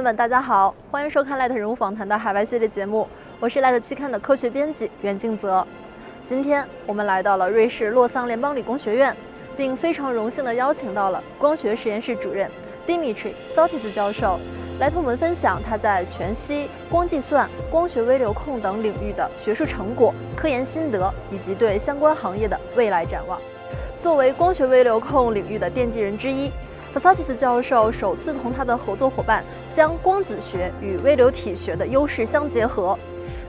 友们，大家好，欢迎收看 Light 人物访谈的海外系列节目，我是 Light 期刊的科学编辑袁静泽。今天我们来到了瑞士洛桑联邦理工学院，并非常荣幸地邀请到了光学实验室主任 Demetri Psaltis 教授，来同我们分享他在全息、光计算、光学微流控等领域的学术成果、科研心得，以及对相关行业的未来展望。作为光学微流控领域的奠基人之一，Psaltis 教授首次同他的合作伙伴将光子学与微流体学的优势相结合，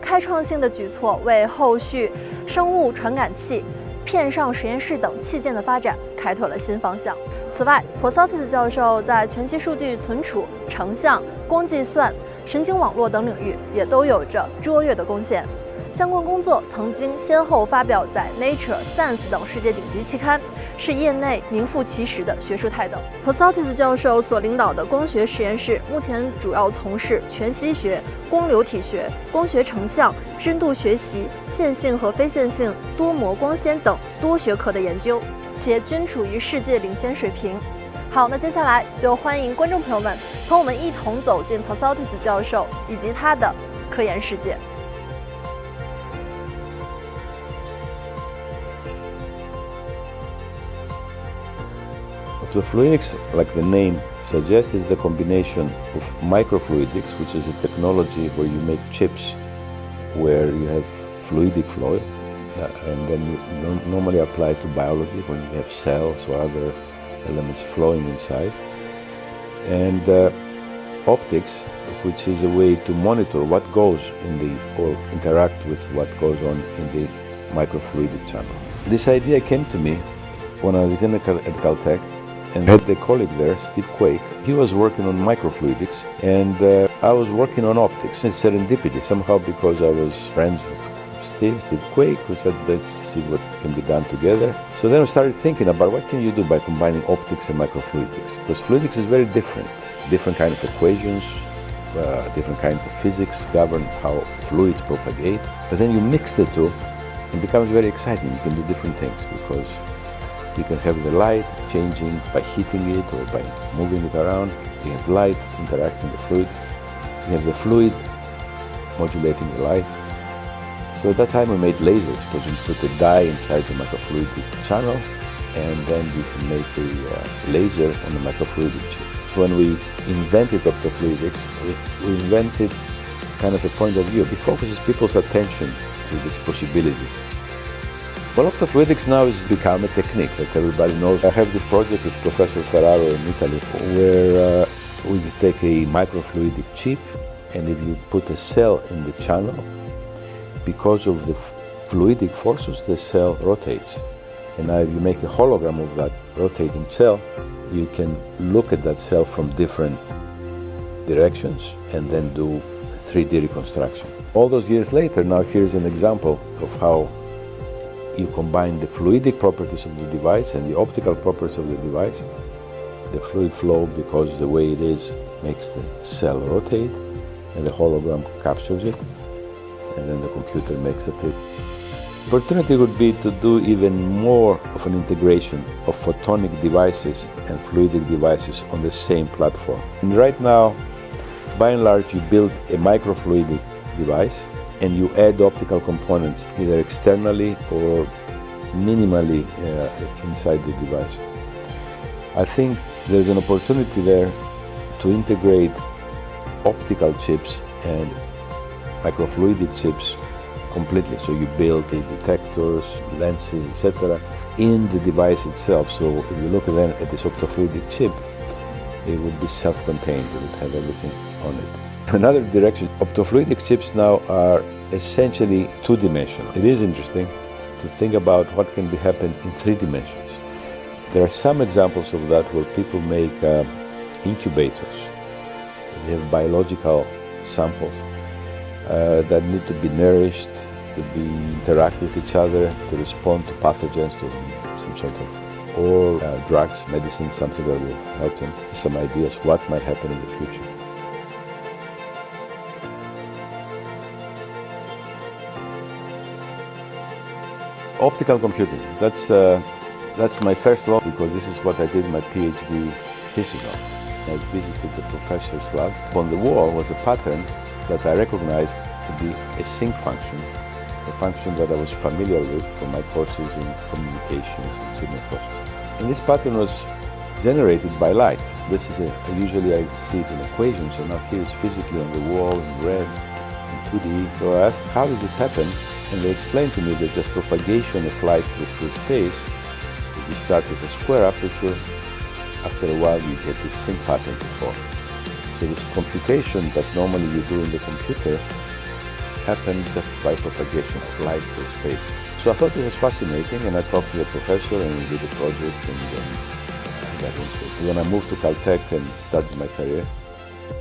开创性的举措为后续生物传感器、片上实验室等器件的发展开拓了新方向。此外，Psaltis 教授在全息数据存储、成像、光计算、神经网络等领域也都有着卓越的贡献。相关工作曾经先后发表在 Nature、Science 等世界顶级期刊，是业内名副其实的学术泰斗。Psaltis 教授所领导的光学实验室目前主要从事全息学、光流体学、光学成像、深度学习、线性和非线性多模光纤等多学科的研究，且均处于世界领先水平。好，那接下来就欢迎观众朋友们同我们一同走进 Psaltis 教授以及他的科研世界。Optofluidics, like the name suggests, is the combination of microfluidics, which is a technology where you make chips where you have fluidic flow, and then you normally apply to biology when you have cells or other elements flowing inside. And optics, which is a way to monitor what goes in the, or interact with what goes on in the microfluidic channel. This idea came to me when I was in Caltech, and I had a colleague there, Steve Quake. He was working on microfluidics, and I was working on optics. It's serendipity, somehow, because I was friends with Steve Quake, who said, let's see what can be done together. So then I started thinking about what can you do by combining optics and microfluidics, because fluidics is very different. Different kind of equations, different kinds of physics govern how fluids propagate. But then you mix the two, it becomes very exciting. You can do different things, because you can have the light changing by heating it or by moving it around. You have light interacting with the fluid. You have the fluid modulating the light. So at that time we made lasers, because you put a dye inside the microfluidic channel, and then you can make a laser on the microfluidic chip. When we invented Optofluidics, we invented kind of a point of view. It focuses people's attention to this possibility. Well, Optofluidics now has become a technique that everybody knows. I have this project with Professor Ferraro in Italy, where we take a microfluidic chip, and if you put a cell in the channel, because of the fluidic forces, the cell rotates. And now if you make a hologram of that rotating cell, you can look at that cell from different directions and then do 3D reconstruction. All those years later, now here's an example of how you combine the fluidic properties of the device and the optical properties of the device. The fluid flow, because the way it is, makes the cell rotate, and the hologram captures it, and then the computer makes the 3D. The opportunity would be to do even more of an integration of photonic devices and fluidic devices on the same platform. And right now, by and large, you build a microfluidic device and you add optical components either externally or minimally inside the device. I think there's an opportunity there to integrate optical chips and microfluidic chips completely. So you build the detectors, lenses, etc. in the device itself. So if you look at this optofluidic chip, it would be self-contained. It would have everything on it. Another direction, optofluidic chips now are essentially two-dimensional. It is interesting to think about what can be happen in 3 dimensions. There are some examples of that where people make incubators. They have biological samples that need to be nourished, to be interact with each other, to respond to pathogens, to some sort of, or drugs, medicine, something that will help them. Some ideas what might happen in the future. Optical computing, that's my first love, because this is what I did my PhD thesis on. I visited the professor's lab. On the wall was a pattern that I recognized to be a sync function, a function that I was familiar with from my courses in communications and signal processing. And this pattern was generated by light. This is usually I see it in equations, and now here it's physically on the wall in red, in 2D. So I asked, how does this happen? And they explained to me that just propagation of light through free space, if you start with a square aperture, after a while you get this sync pattern to form. So this computation that normally you do in the computer happened just by propagation of light through space. So I thought it was fascinating, and I talked to the professor and we did a project, and then I got into it. When I moved to Caltech and started my career,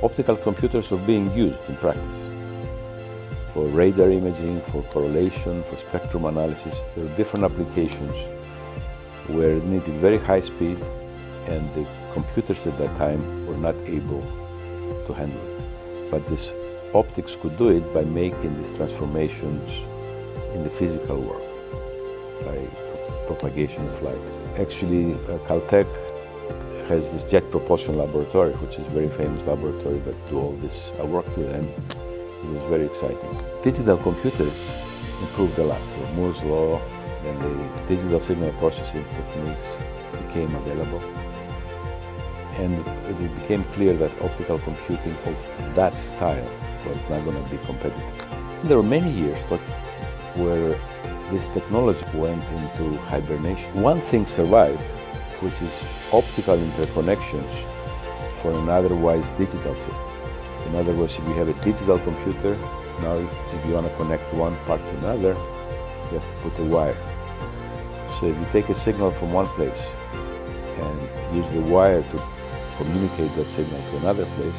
optical computers were being used in practice for radar imaging, for correlation, for spectrum analysis. There were different applications where it needed very high speed, and the computers at that time were not able to handle it. But this optics could do it by making these transformations in the physical world, by propagation of light. Actually, Caltech has this jet propulsion laboratory, which is a very famous laboratory that do all this. I worked with them. It was very exciting. Digital computers improved a lot. The Moore's law and the digital signal processing techniques became available. And it became clear that optical computing of that style was not going to be competitive. There were many years where this technology went into hibernation. One thing survived, which is optical interconnections for an otherwise digital system. In other words, if you have a digital computer, now if you want to connect one part to another, you have to put a wire. So if you take a signal from one place and use the wire to communicate that signal to another place,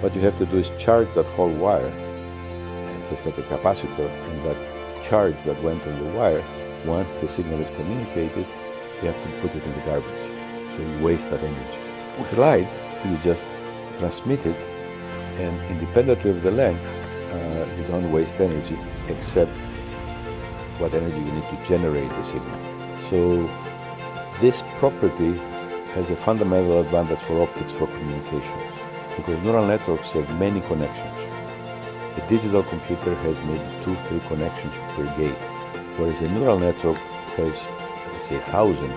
what you have to do is charge that whole wire, and it's like a capacitor, and that charge that went on the wire, once the signal is communicated, you have to put it in the garbage. So you waste that energy. With light, you just transmit it, and independently of the length, you don't waste energy except what energy you need to generate the signal. So this property has a fundamental advantage for optics for communications, because neural networks have many connections. A digital computer has maybe 2-3 connections per gate, whereas a neural network has, let's say, thousands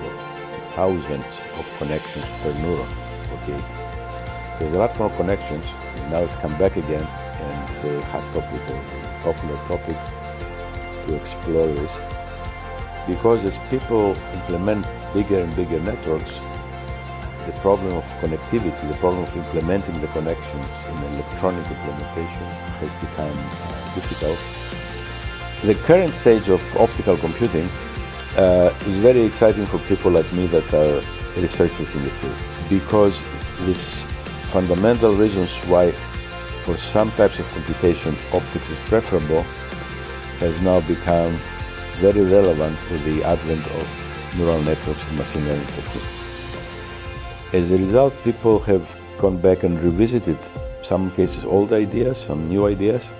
of connections per neuron per gate. There's a lot more connections. Now it's come back again, and it's a hot topic, a popular topic to explore this, because as people implement bigger and bigger networks, the problem of connectivity, the problem of implementing the connections in electronic implementation has become difficult. The current stage of optical computing is very exciting for people like me that are researchers in the field, because these fundamental reasons why for some types of computation optics is preferable has now become very relevant with the advent of neural networks and machine learning techniques. As a result, people have gone back and revisited, some cases old ideas, some new ideas,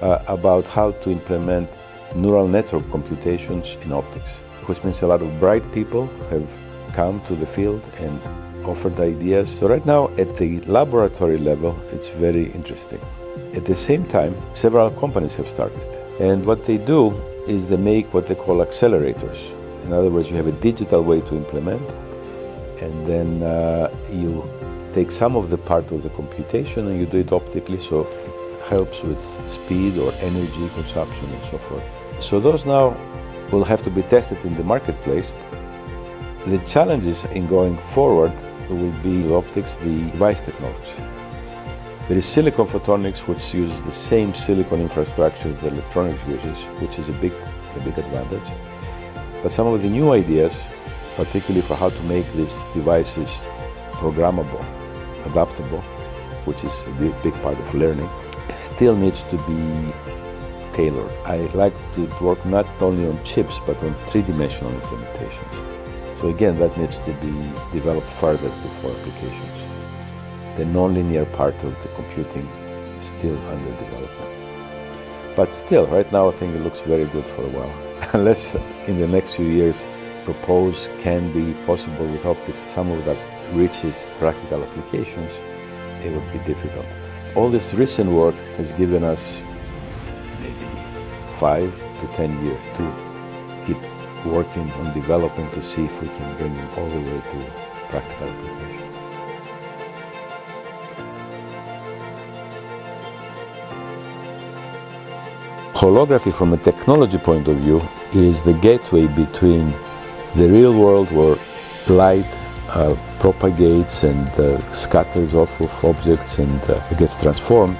about how to implement neural network computations in optics, which means a lot of bright people have come to the field and offered ideas. So right now, at the laboratory level, it's very interesting. At the same time, several companies have started. And what they do is they make what they call accelerators. In other words, you have a digital way to implement, and then you take some of the part of the computation and you do it optically, so it helps with speed or energy consumption and so forth. So those now will have to be tested in the marketplace. The challenges in going forward will be with optics, the device technology. There is silicon photonics, which uses the same silicon infrastructure that electronics uses, which is a big advantage. But some of the new ideas, particularly for how to make these devices programmable, adaptable, which is a big part of learning, still needs to be tailored. I like to work not only on chips, but on three-dimensional implementations. So again, that needs to be developed further before applications. The nonlinear part of the computing is still under development. But still, right now, I think it looks very good for a while. Unless in the next few years, propose can be possible with optics, some of that reaches practical applications, it would be difficult. All this recent work has given us maybe 5 to 10 years to keep working on developing to see if we can bring it all the way to practical application. Holography, from a technology point of view, is the gateway between the real world where light propagates and scatters off of objects and gets transformed,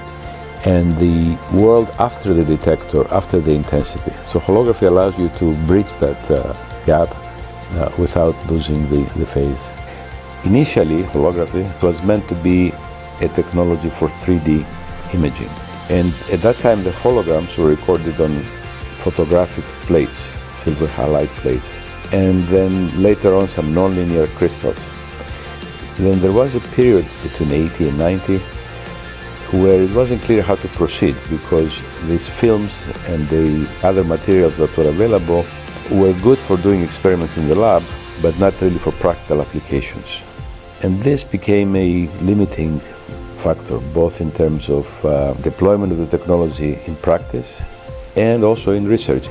and the world after the detector, after the intensity. So holography allows you to bridge that gap without losing the phase. Initially, holography was meant to be a technology for 3D imaging. And at that time, the holograms were recorded on photographic plates, silver halide plates, and then later on some nonlinear crystals. Then there was a period between 80 and 90 where it wasn't clear how to proceed, because these films and the other materials that were available were good for doing experiments in the lab, but not really for practical applications. And this became a limiting factor, both in terms of deployment of the technology in practice and also in research.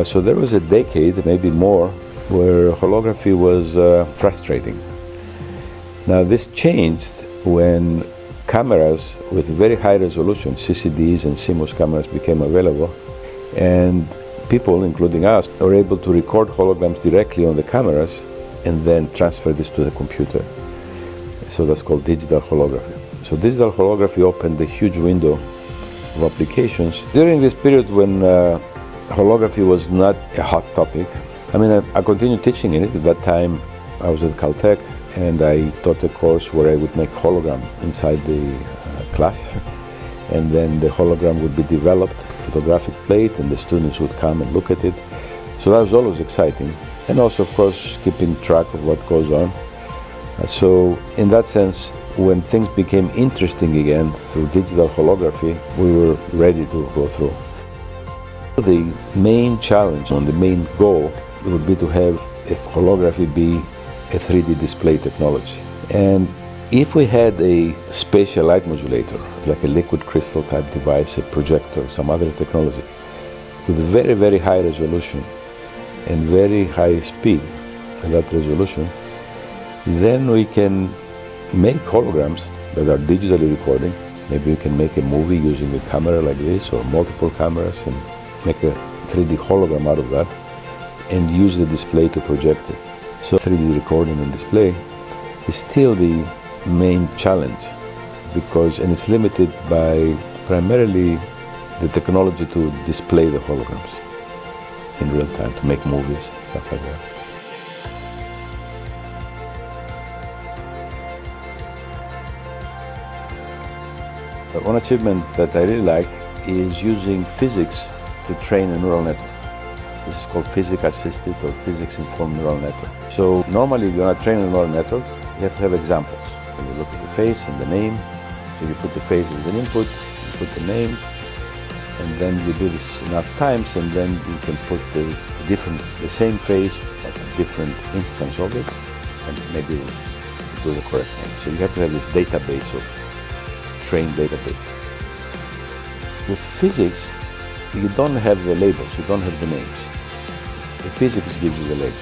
So there was a decade, maybe more, where holography was frustrating. Now this changed when cameras with very high resolution, CCDs and CMOS cameras, became available, and people, including us, were able to record holograms directly on the cameras and then transfer this to the computer. So that's called digital holography. So digital holography opened a huge window of applications. During this period when holography was not a hot topic, I continued teaching in it. At that time, I was at Caltech, and I taught a course where I would make hologram inside the class, and then the hologram would be developed, photographic plate, and the students would come and look at it. So that was always exciting, and also, of course, keeping track of what goes on. So in that sense, when things became interesting again through digital holography, we were ready to go through. The main challenge and the main goal would be to have a holography be a 3D display technology. And if we had a spatial light modulator, like a liquid crystal type device, a projector, some other technology, with very, very high resolution and very high speed at that resolution, then we can make holograms that are digitally recording. Maybe we can make a movie using a camera like this or multiple cameras and make a 3D hologram out of that and use the display to project it. So 3D recording and display is still the main challenge, and it's limited by primarily the technology to display the holograms in real time, to make movies, stuff like that. One achievement that I really like is using physics to train a neural network. This is called physics-assisted or physics-informed neural network. So normally, if you want to train a neural network, you have to have examples. You look at the face and the name. So you put the face as an input, you put the name, and then you do this enough times, and then you can put the same face at a different instance of it, and maybe do the correct name. So you have to have this database of trained database. With physics, you don't have the labels, you don't have the names. The physics gives you the label.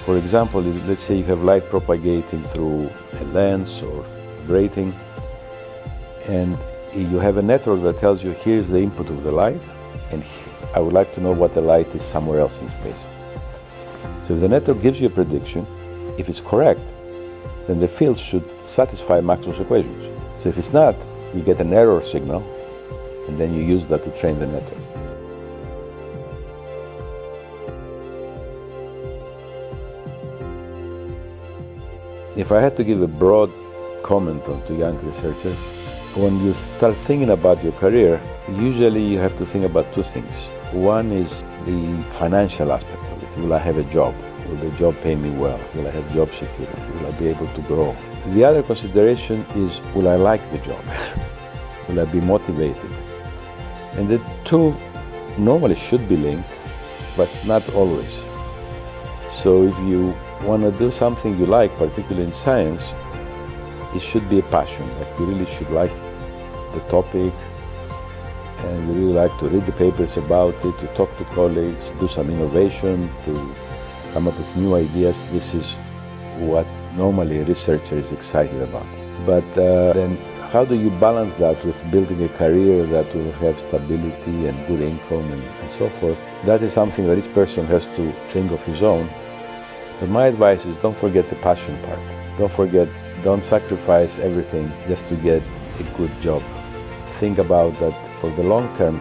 For example, let's say you have light propagating through a lens or grating, and you have a network that tells you here's the input of the light, and I would like to know what the light is somewhere else in space. So if the network gives you a prediction, if it's correct, then the field should satisfy Maxwell's equations. So if it's not, you get an error signal, and then you use that to train the network. If I had to give a broad comment to young researchers, when you start thinking about your career, usually you have to think about two things. One is the financial aspect of it. Will I have a job? Will the job pay me well? Will I have job security? Will I be able to grow? The other consideration is, will I like the job? Will I be motivated? And the two normally should be linked, but not always. So if you want to do something you like, particularly in science, it should be a passion. Like you really should like the topic, and you really like to read the papers about it, to talk to colleagues, do some innovation, to come up with new ideas. This is what normally a researcher is excited about. But then how do you balance that with building a career that will have stability and good income and so forth? That is something that each person has to think of his own. But my advice is don't forget the passion part. Don't sacrifice everything just to get a good job. Think about that for the long term.